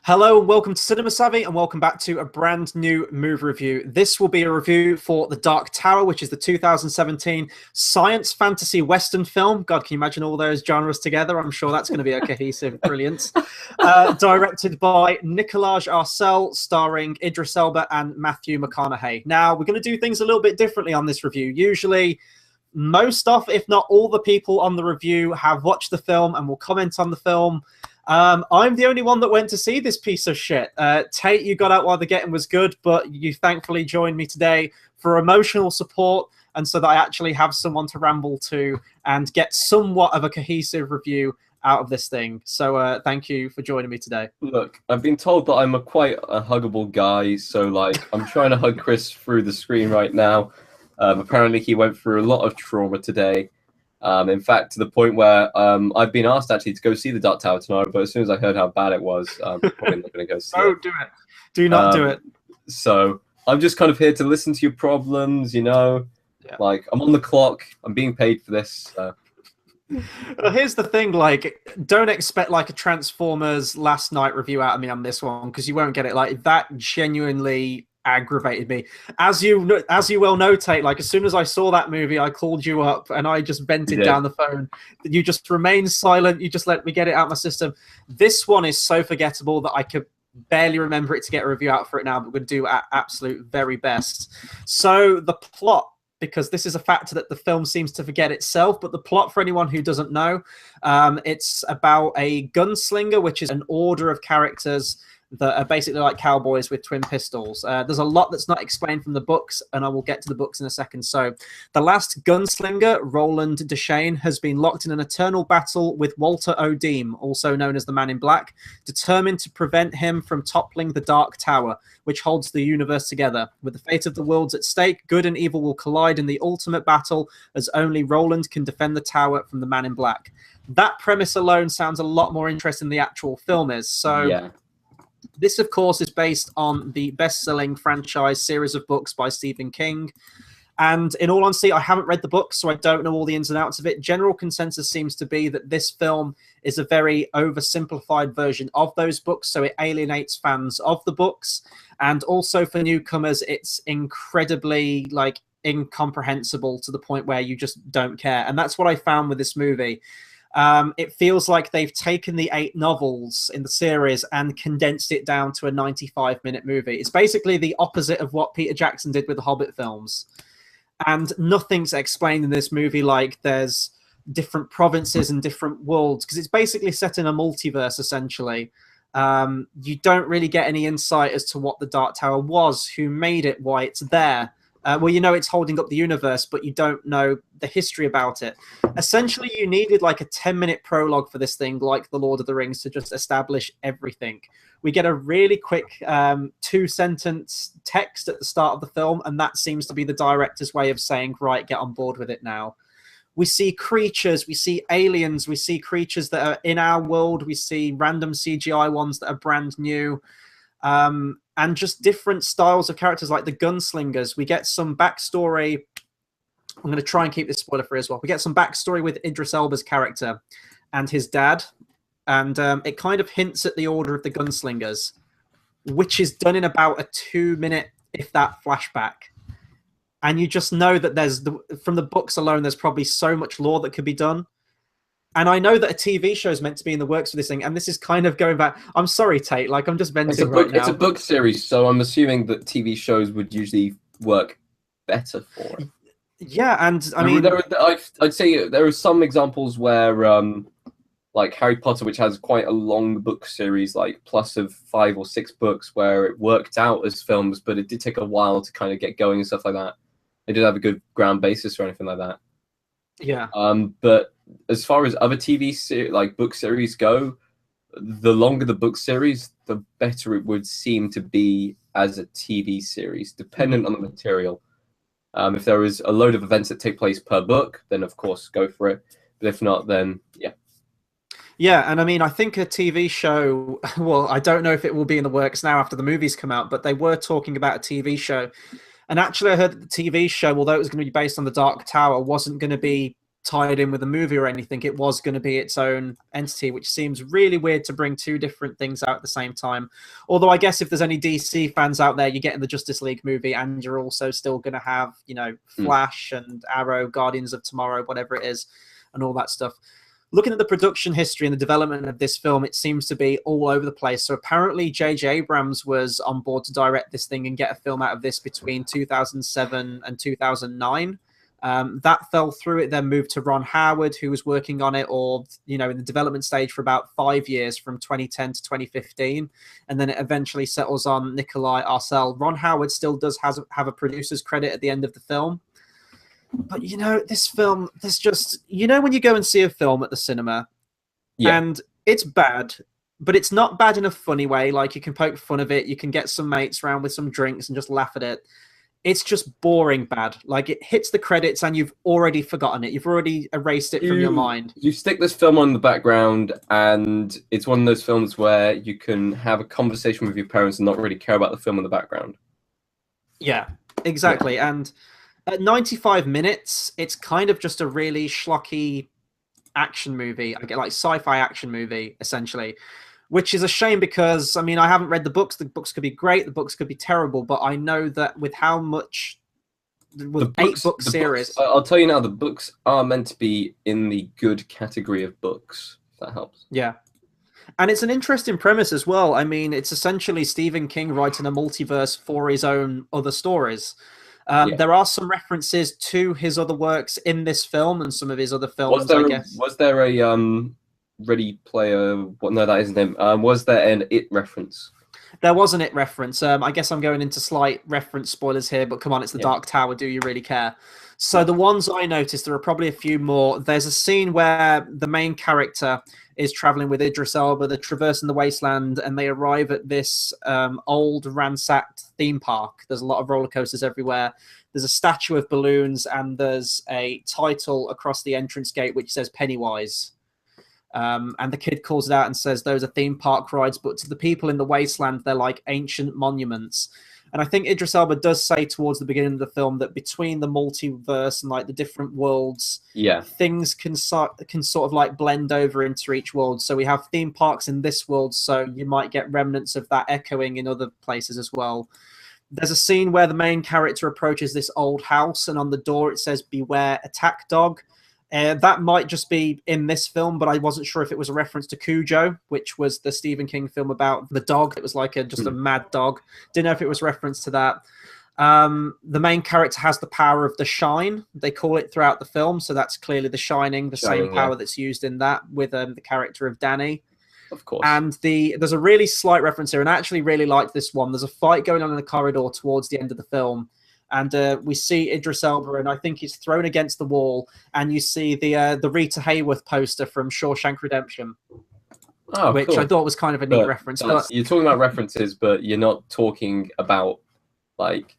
Hello and welcome to Cinema Savvy, and welcome back to a brand new movie review. This will be a review for The Dark Tower, which is the 2017 science fantasy western film. God, can you imagine all those genres together? I'm sure that's going to be a cohesive brilliance. Directed by Nicolas Arcel, starring Idris Elba and Matthew McConaughey. Now, we're going to do things a little bit differently on this review. Usually, most of, if not all the people on the review have watched the film and will comment on the film. I'm the only one that went to see this piece of shit. Tate, you got out while the getting was good, but you thankfully joined me today for emotional support, and so that I actually have someone to ramble to and get somewhat of a cohesive review out of this thing. So thank you for joining me today. Look, I've been told that I'm quite a huggable guy, so like I'm trying to hug Chris through the screen right now. Apparently he went through a lot of trauma today. In fact, to the point where I've been asked actually to go see The Dark Tower tonight, but as soon as I heard how bad it was, I'm probably not going to go see it. Don't do it. Do not do it. So I'm just kind of here to listen to your problems, you know. Yeah. Like, I'm on the clock. I'm being paid for this. Well, here's the thing, like, don't expect like a Transformers last night review out of me on this one, because you won't get it. Like, that genuinely aggravated me. As you well know, Tate, like as soon as I saw that movie, I called you up and I just vented down the phone. You just remained silent. You just let me get it out of my system. This one is so forgettable that I could barely remember it to get a review out for it now, but we're going to do our absolute very best. So the plot, because this is a factor that the film seems to forget itself, but the plot, for anyone who doesn't know, it's about a gunslinger, which is an order of characters that are basically like cowboys with twin pistols. There's a lot that's not explained from the books, and I will get to the books in a second. So the last gunslinger, Roland Deschain, has been locked in an eternal battle with Walter O'Deem, also known as the Man in Black, determined to prevent him from toppling the Dark Tower, which holds the universe together. With the fate of the worlds at stake, good and evil will collide in the ultimate battle, as only Roland can defend the tower from the Man in Black. That premise alone sounds a lot more interesting than the actual film is. So yeah. This, of course, is based on the best-selling franchise series of books by Stephen King. And in all honesty, I haven't read the book, so I don't know all the ins and outs of it. General consensus seems to be that this film is a very oversimplified version of those books, so it alienates fans of the books. And also for newcomers, it's incredibly, like, incomprehensible to the point where you just don't care. And that's what I found with this movie. It feels like they've taken the 8 novels in the series and condensed it down to a 95-minute movie. It's basically the opposite of what Peter Jackson did with the Hobbit films. And nothing's explained in this movie, like there's different provinces and different worlds, because it's basically set in a multiverse, essentially. You don't really get any insight as to what the Dark Tower was, who made it, why it's there. Well, you know it's holding up the universe, but you don't know the history about it. Essentially, you needed like a 10-minute prologue for this thing, like The Lord of the Rings, to just establish everything. We get a really quick 2-sentence text at the start of the film, and that seems to be the director's way of saying, right, get on board with it now. We see creatures, we see aliens, we see creatures that are in our world, we see random CGI ones that are brand new. And just different styles of characters like the gunslingers. We get some backstory. I'm going to try and keep this spoiler-free as well. We get some backstory with Idris Elba's character and his dad. And it kind of hints at the order of the gunslingers, which is done in about a 2-minute, if that, flashback. And you just know that from the books alone, there's probably so much lore that could be done. And I know that a TV show is meant to be in the works for this thing, and this is kind of going back. I'm sorry, Tate. Like, I'm just venting right now. It's a book series, so I'm assuming that TV shows would usually work better for it. Yeah, and I mean, I'd say there are some examples where, like Harry Potter, which has quite a long book series, like plus of 5 or 6 books, where it worked out as films, but it did take a while to kind of get going and stuff like that. They didn't have a good ground basis or anything like that. Yeah. But as far as other like book series go, the longer the book series, the better it would seem to be as a TV series, dependent on the material. If there is a load of events that take place per book, then of course go for it. But if not, then yeah. Yeah, and I mean, I think a TV show, well, I don't know if it will be in the works now after the movies come out, but they were talking about a TV show. And actually, I heard that the TV show, although it was going to be based on the Dark Tower, wasn't going to be tied in with the movie or anything. It was going to be its own entity, which seems really weird to bring two different things out at the same time. Although I guess if there's any DC fans out there, you're getting the Justice League movie and you're also still going to have, you know, Flash and Arrow, Guardians of Tomorrow, whatever it is, and all that stuff. Looking at the production history and the development of this film, it seems to be all over the place. So apparently J.J. Abrams was on board to direct this thing and get a film out of this between 2007 and 2009. That fell through. It then moved to Ron Howard, who was working on it, or, you know, in the development stage for about 5 years, from 2010 to 2015, and then it eventually settles on Nikolai Arcel. Ron Howard still does have a producer's credit at the end of the film. But, you know, this film, there's just, you know, when you go and see a film at the cinema, and it's bad, but it's not bad in a funny way. Like, you can poke fun of it, you can get some mates around with some drinks and just laugh at it. It's just boring bad. Like, it hits the credits and you've already forgotten it. You've already erased it from your mind. You stick this film on the background, and it's one of those films where you can have a conversation with your parents and not really care about the film in the background. Yeah, exactly. Yeah. And at 95 minutes, it's kind of just a really schlocky action movie. I get like sci-fi action movie, essentially. Which is a shame because, I mean, I haven't read the books. The books could be great. The books could be terrible. But I know that with how much... With 8-book series... I'll tell you now, the books are meant to be in the good category of books, if that helps. Yeah. And it's an interesting premise as well. I mean, it's essentially Stephen King writing a multiverse for his own other stories. There are some references to his other works in this film and some of his other films, I guess. Was there a... Ready Player... No, that isn't him. Was there an It reference? There was an It reference. I guess I'm going into slight reference spoilers here, but come on, it's the Dark Tower. Do you really care? So the ones I noticed, there are probably a few more. There's a scene where the main character is traveling with Idris Elba. They're traversing the wasteland, and they arrive at this old, ransacked theme park. There's a lot of roller coasters everywhere. There's a statue of balloons, and there's a title across the entrance gate which says Pennywise. And the kid calls it out and says those are theme park rides, but to the people in the wasteland, they're like ancient monuments. And I think Idris Elba does say towards the beginning of the film that between the multiverse and like the different worlds, things can sort of like blend over into each world. So we have theme parks in this world, so you might get remnants of that echoing in other places as well. There's a scene where the main character approaches this old house, and on the door it says "Beware Attack Dog." That might just be in this film, but I wasn't sure if it was a reference to Cujo, which was the Stephen King film about the dog. It was like just a mad dog. Didn't know if it was reference to that. The main character has the power of the shine, they call it throughout the film. So that's clearly the Shining, the same power that's used in that with the character of Danny. Of course. And there's a really slight reference here, and I actually really liked this one. There's a fight going on in the corridor towards the end of the film. And we see Idris Elba, and I think he's thrown against the wall, and you see the Rita Hayworth poster from Shawshank Redemption, which I thought was kind of a neat reference. But you're talking about references, but you're not talking about, like,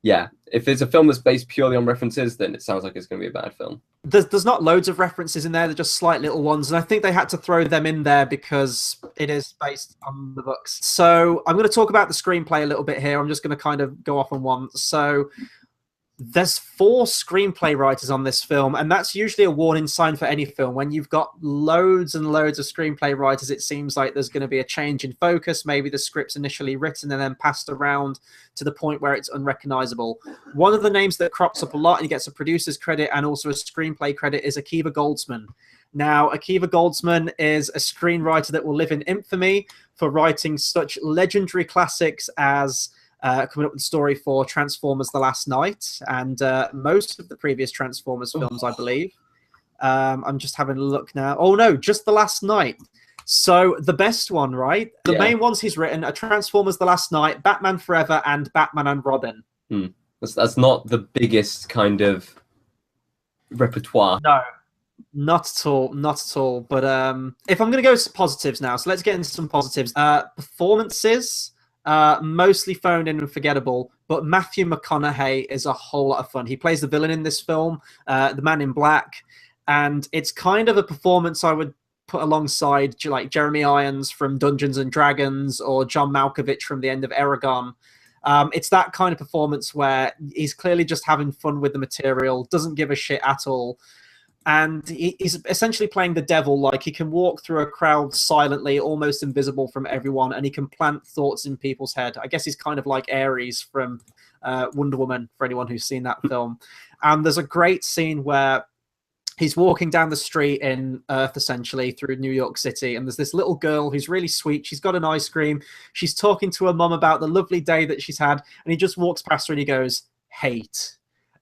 if it's a film that's based purely on references, then it sounds like it's going to be a bad film. There's not loads of references in there. They're just slight little ones. And I think they had to throw them in there because it is based on the books. So I'm going to talk about the screenplay a little bit here. I'm just going to kind of go off on one. So there's 4 screenplay writers on this film, and that's usually a warning sign for any film. When you've got loads and loads of screenplay writers, it seems like there's going to be a change in focus. Maybe the script's initially written and then passed around to the point where it's unrecognizable. One of the names that crops up a lot and he gets a producer's credit and also a screenplay credit is Akiva Goldsman. Now, Akiva Goldsman is a screenwriter that will live in infamy for writing such legendary classics as coming up with the story for Transformers The Last Night and most of the previous Transformers films, I believe. I'm just having a look now. Oh, no, just The Last Night. So the best one, right? The main ones he's written are Transformers The Last Night, Batman Forever, and Batman and Robin. That's not the biggest kind of repertoire. No, not at all. Not at all. But if I'm going to go to positives now, so let's get into some positives. Performances... mostly phoned in and forgettable, but Matthew McConaughey is a whole lot of fun. He plays the villain in this film, the Man in Black, and it's kind of a performance I would put alongside like Jeremy Irons from Dungeons and Dragons or John Malkovich from the end of Eragon. It's that kind of performance where he's clearly just having fun with the material, doesn't give a shit at all. and he's essentially playing the devil. Like, he can walk through a crowd silently, almost invisible from everyone, and he can plant thoughts in people's head. I guess he's kind of like Ares from Wonder Woman, for anyone who's seen that film. And there's a great scene where he's walking down the street in Earth, essentially, through New York City. And there's this little girl who's really sweet. She's got an ice cream. She's talking to her mum about the lovely day that she's had. And he just walks past her and he goes, hate.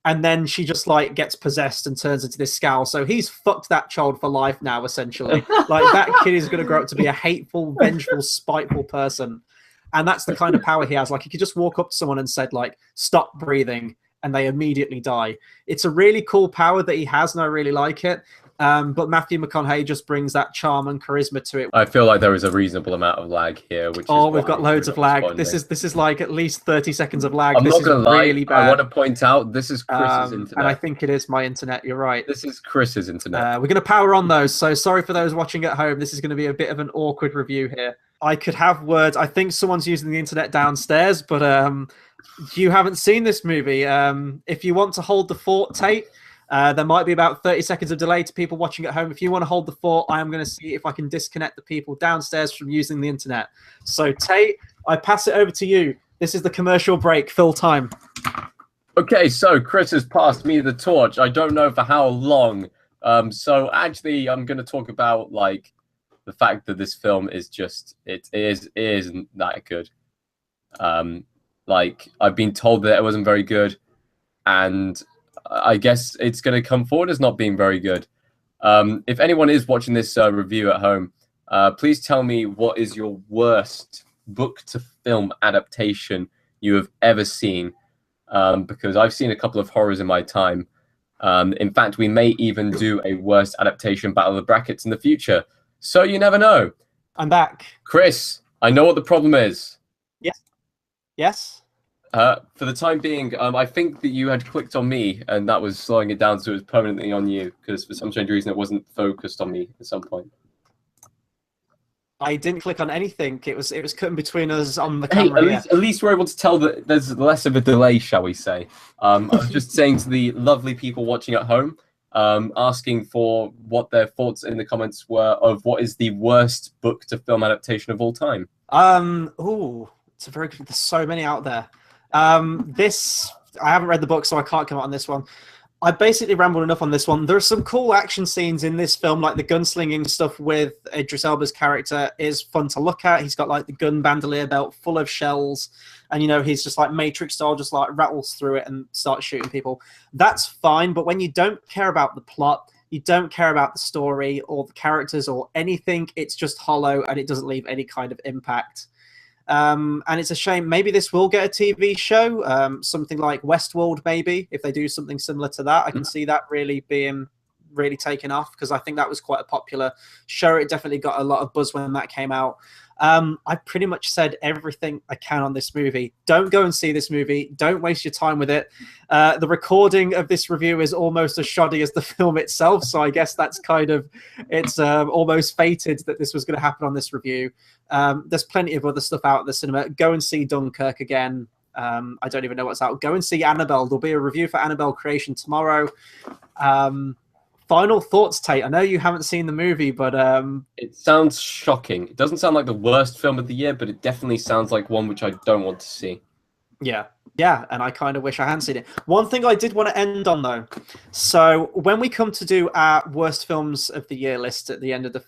And then she just like gets possessed and turns into this scowl. So he's fucked that child for life now, essentially. Like, that kid is going to grow up to be a hateful, vengeful, spiteful person. And that's the kind of power he has. Like, he could just walk up to someone and said, like, stop breathing, and they immediately die. It's a really cool power that he has, and I really like it. But Matthew McConaughey just brings that charm and charisma to it. I feel like there is a reasonable amount of lag here. Which we've got loads of lag. This is like at least 30 seconds of lag. I'm this not is gonna lie. Really bad. I want to point out this is Chris's internet, and I think it is my internet. You're right. This is Chris's internet. We're going to power on those. So sorry for those watching at home. This is going to be a bit of an awkward review here. I could have words. I think someone's using the internet downstairs, but you haven't seen this movie. If you want to hold the fort, Tayte, there might be about 30 seconds of delay to people watching at home. If you want to hold the fort, I am going to see if I can disconnect the people downstairs from using the internet. So, Tayte, I pass it over to you. This is the commercial break. Fill time. Okay, so Chris has passed me the torch. I don't know for how long. So actually, I'm going to talk about like the fact that this film is just it isn't that good. Like, I've been told that it wasn't very good, and I guess it's going to come forward as not being very good. If anyone is watching this review at home, please tell me what is your worst book-to-film adaptation you have ever seen, because I've seen a couple of horrors in my time. In fact, we may even do a worst adaptation Battle of the Brackets in the future, so you never know. I'm back. Chris, I know what the problem is. Yes. Yes? For the time being, I think that you had clicked on me, and that was slowing it down, so it was permanently on you, because for some strange reason it wasn't focused on me at some point. I didn't click on anything. It was cutting between us on the camera. Hey, at least we're able to tell that there's less of a delay, shall we say. I was just saying to the lovely people watching at home, asking for what their thoughts in the comments were of what is the worst book-to-film adaptation of all time. It's a very good. There's so many out there. This, I haven't read the book, so I can't come out on this one. I basically rambled enough on this one. There are some cool action scenes in this film, like the gunslinging stuff with Idris Elba's character is fun to look at. He's got like the gun bandolier belt full of shells, and you know, he's just like Matrix style, just like rattles through it and starts shooting people. That's fine, but when you don't care about the plot, you don't care about the story or the characters or anything, it's just hollow and it doesn't leave any kind of impact. And it's a shame. Maybe this will get a TV show, something like Westworld, maybe, if they do something similar to that. I can see that really being really taken off, because I think that was quite a popular show. It definitely got a lot of buzz when that came out. I pretty much said everything I can on this movie. Don't go and see this movie. Don't waste your time with it. The recording of this review is almost as shoddy as the film itself, so I guess that's kind of, it's almost fated that this was going to happen on this review. There's plenty of other stuff out at the cinema. Go and see Dunkirk again. I don't even know what's out. Go and see Annabelle. There'll be a review for Annabelle Creation tomorrow. Final thoughts, Tayte. I know you haven't seen the movie, but it sounds shocking. It doesn't sound like the worst film of the year, but it definitely sounds like one which I don't want to see. Yeah, and I kind of wish I hadn't seen it. One thing I did want to end on, though. So when we come to do our worst films of the year list at the end of the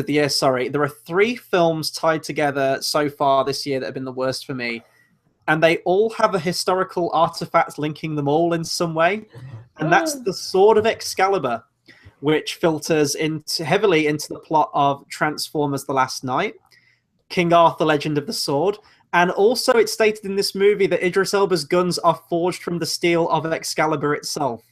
year, there are 3 films tied together so far this year that have been the worst for me. And they all have a historical artifact linking them all in some way. And that's the Sword of Excalibur, which filters heavily into the plot of Transformers: The Last Knight, King Arthur: Legend of the Sword, and also it's stated in this movie that Idris Elba's guns are forged from the steel of Excalibur itself.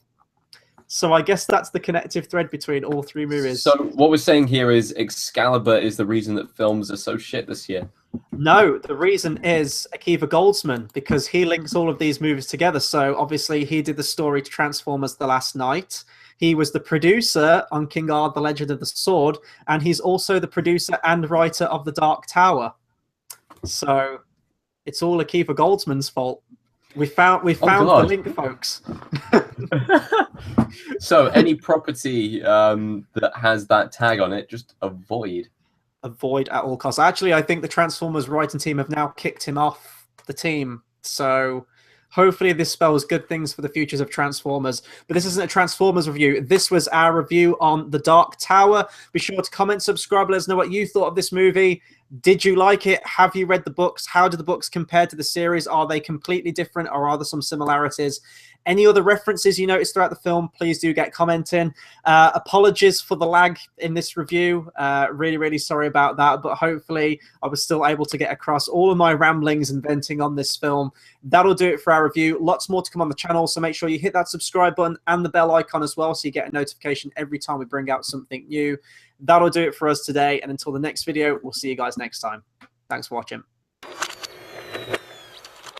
So I guess that's the connective thread between all 3 movies. So what we're saying here is Excalibur is the reason that films are so shit this year. No, the reason is Akiva Goldsman, because he links all of these movies together. So obviously he did the story to Transformers: The Last Knight. He was the producer on King Arthur: The Legend of the Sword, and he's also the producer and writer of The Dark Tower. So it's all Akiva Goldsman's fault. We found the God. link, folks. So any property that has that tag on it, just avoid. Avoid at all costs. Actually, I think the Transformers writing team have now kicked him off the team. So hopefully this spells good things for the futures of Transformers. But this isn't a Transformers review. This was our review on The Dark Tower. Be sure to comment, subscribe, let us know what you thought of this movie. Did you like it? Have you read the books? How do the books compare to the series? Are they completely different, or are there some similarities? Any other references you noticed throughout the film, please do get commenting. Apologies for the lag in this review. Really, really sorry about that. But hopefully I was still able to get across all of my ramblings and venting on this film. That'll do it for our review. Lots more to come on the channel. So make sure you hit that subscribe button and the bell icon as well, so you get a notification every time we bring out something new. That'll do it for us today. And until the next video, we'll see you guys next time. Thanks for watching.